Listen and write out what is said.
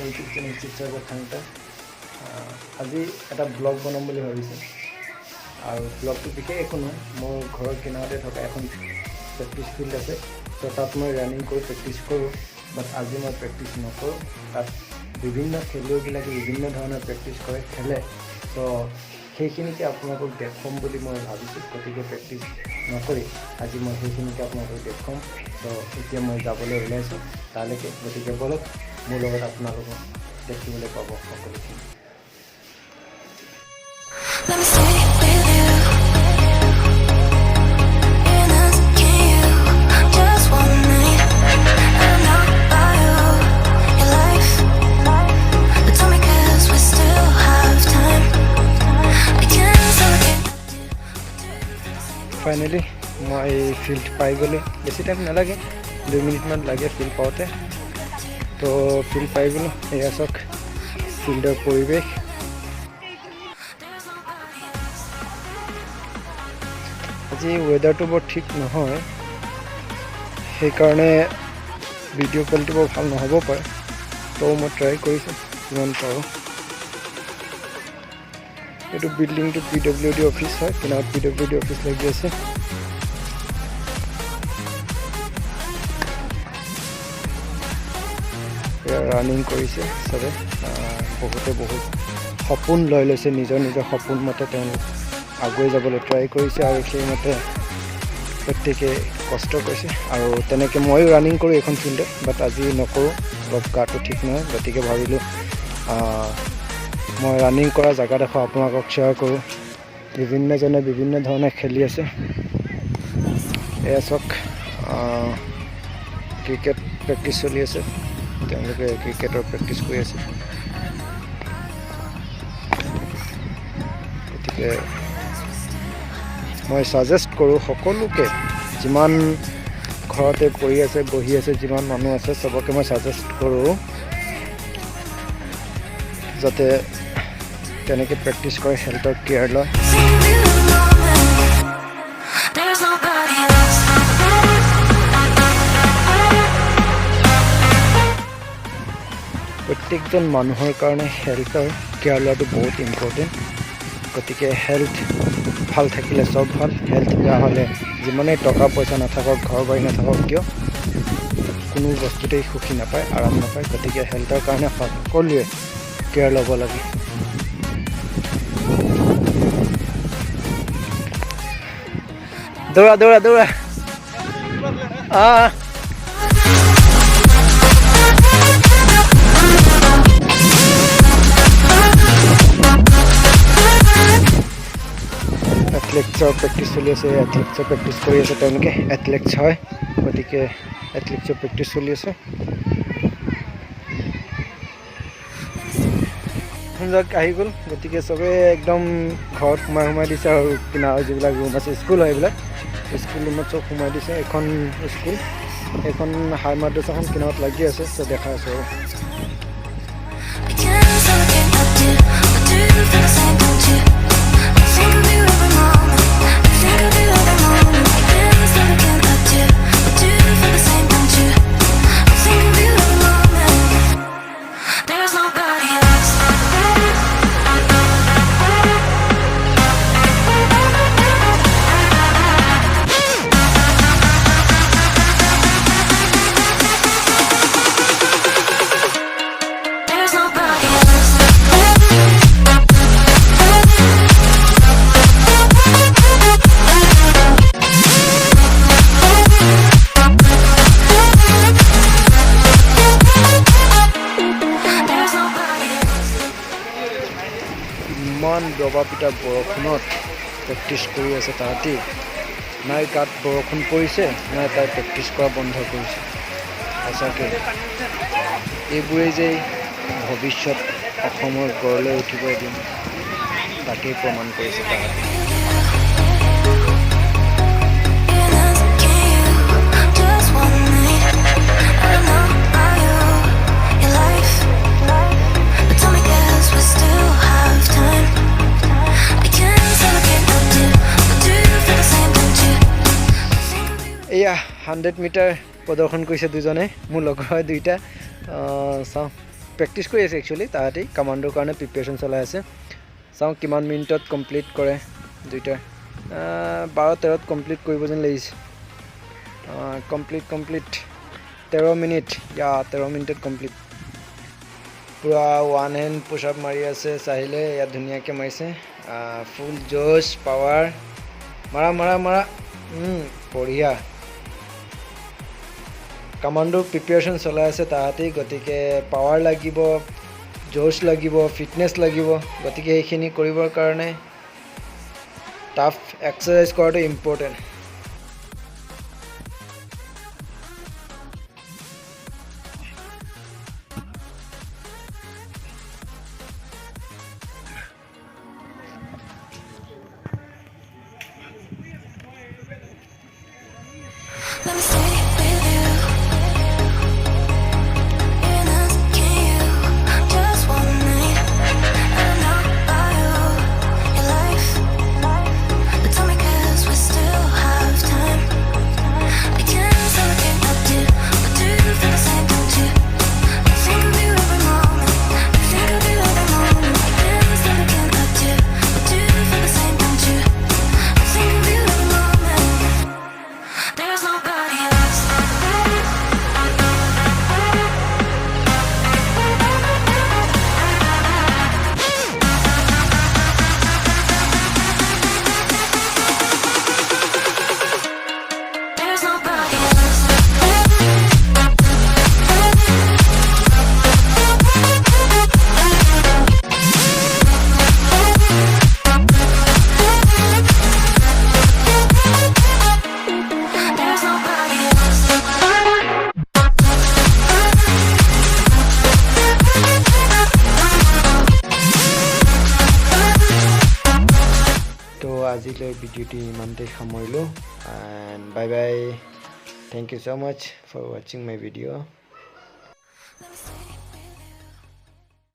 YouTube channel Sivasagar thangta আজি এটা blog বনাম বুলি ভাবিছোঁ আৰু ব্লগটো বিশেষ একো নহয় মোৰ ঘৰৰ কিনাৰতে থকা এখন প্ৰেক্টিছ ফিল্ড আছে তো তাত মই ৰানিং কৰি প্ৰেক্টিছ কৰোঁ বাট আজি মই প্ৰেক্টিছ নকৰোঁ তাত বিভিন্ন খেলুৱৈবিলাকে বিভিন্ন ধৰণৰ প্ৰেক্টিছ কৰে খেলে তো সেইখিনিকে আপোনালোকক দেখুৱাম বুলি মই ভাবিছোঁ গতিকে প্ৰেক্টিছ নকৰি আজি মই সেইখিনিকে আপোনালোকক দেখুৱাম তো এতিয়া মই যাবলৈ ওলাইছোঁ তালৈকে গতিকে বলক মোৰ লগত আপোনালোকক দেখিবলৈ পাব সকলোখিনি फाइनली मैं फिल्ड पाई गलो बेसि टाइम नालागे 2 मिनिट मान लागे फिल्ड पाते तो फिल्ड पाई गलो एया चक फिल्डर परिवेश आज वेदार तो बर ठीक नहय সেইকাৰণে ভিডিঅ' কোৱালিটি বৰ ভাল নহ'ব পাৰে তো মই ট্ৰাই কৰিছোঁ যিমান পাৰোঁ এইটো বিল্ডিংটো PWD অফিচ হয় কিনাৰত PWD অফিচ লাগি আছে ৰানিং কৰিছে চবে বহুতে বহুত সপোন লৈ লৈছে নিজৰ নিজৰ সপোন মতে তেওঁলোক আগুৱাই যাবলৈ ট্ৰাই কৰিছে আৰু সেইমতে প্ৰত্যেকে কষ্ট কৰিছে আৰু তেনেকৈ ময়ো ৰানিং কৰোঁ এখন ফিল্ডত বাট আজি নকৰোঁ অলপ গাটো ঠিক নহয় গতিকে ভাবিলোঁ মই ৰানিং কৰা জেগাডোখৰ আপোনালোকক শ্বেয়াৰ কৰোঁ বিভিন্নজনে বিভিন্ন ধৰণে খেলি আছে এয়া চাওক ক্ৰিকেট প্ৰেক্টিছ চলি আছে তেওঁলোকে ক্ৰিকেটৰ প্ৰেক্টিছ কৰি আছে গতিকে মই সাজেষ্ট কৰোঁ সকলোকে যিমান ঘৰতে পৰি আছে বহি আছে যিমান মানুহ আছে সবকে মই সাজেষ্ট কৰোঁ যাতে তেনেকৈ প্ৰেক্টিছ কৰে হেল্থৰ কেয়াৰ লয় প্ৰত্যেকজন মানুহৰ কাৰণে হেল্থৰ কেয়াৰ লোৱাটো বহুত ইম্পৰ্টেণ্ট গতিকে হেল্থ ভাল থাকিলে চব ভাল হেল্থ বেয়া হ'লে যিমানেই টকা পইচা নাথাকক ঘৰ বাৰী নাথাকক কিয় কোনো বস্তুতেই সুখী নাপায় আৰাম নাপায় গতিকে হেল্থৰ কাৰণে সকলোৱে কেয়াৰ ল'ব লাগে দৌৰা দৌৰা দৌৰা এথলেটিক্সৰ প্ৰেক্টিছ চলি আছে এথলেটিক্সৰ প্ৰেক্টিছ কৰি আছে তেওঁলোকে এথলেটিক্স হয় গতিকে এথলেটিক্সৰ প্ৰেক্টিছ চলি আছে আহি গ'ল গতিকে চবে একদম ঘৰত সোমাই দিছে আৰু কিনাৰৰ যিবিলাক ৰুম আছে স্কুল হয় এইবিলাক স্কুল ৰুমত চব সোমাই দিছে এখন স্কুল এখন হাই মাদ্ৰাছাখন কিনাৰত লাগি আছে চব দেখা আছে আৰু ইমান দবাপিটা বৰষুণত প্ৰেক্টিছ কৰি আছে তাহাঁতি নাই গাত বৰষুণ পৰিছে নাই তাই প্ৰেক্টিছ কৰা বন্ধ কৰিছে সঁচাকৈ এইবোৰেই যে ভৱিষ্যত অসমৰ গঢ়লৈ উঠিব এদিন তাকেই প্ৰমাণ কৰিছে তাহাঁতি এয়া 100 মিটাৰ প্ৰদৰ্শন কৰিছে দুজনে মোৰ লগৰ দুইটা চাওঁ প্ৰেক্টিছ কৰি আছে একচুৱেলি তাহাঁতি কমাণ্ডোৰ কাৰণে প্ৰিপেৰেশ্যন চলাই আছে চাওঁ কিমান মিনিটত কমপ্লিট কৰে দুইটা 12-13ত কমপ্লিট কৰিব যেন লাগিছে কমপ্লিট 13 মিনিট 13 মিনিটত কমপ্লিট পুৰা ওৱান হেণ্ড পুশ আপ মাৰি আছে চাহিলে ইয়াত ধুনীয়াকৈ মাৰিছে ফুল জোশ পাৱাৰ মাৰা বঢ়িয়া কমাণ্ডোৰ প্ৰিপেৰেশ্যন চলাই আছে তাহাঁতি গতিকে পাৱাৰ লাগিব জোশ লাগিব ফিটনেছ লাগিব গতিকে এইখিনি কৰিবৰ কাৰণে টাফ এক্সাৰচাইজ কৰাটো important Let me stay with you in this can you just one night and I'll buy you your life but tell me 'cause we still have time I can't say what you up to but do you feel the same don't you I think of you every moment I think of you every moment I can't say what you up to but do you feel the same don't you I think of you every moment there's nobody else there's nobody else there's nobody else তো আজিলৈ ভিডিঅ'টি ইমানতে সামৰিলোঁ and bye bye thank you so' much for ৱাচিং my video' Let me stay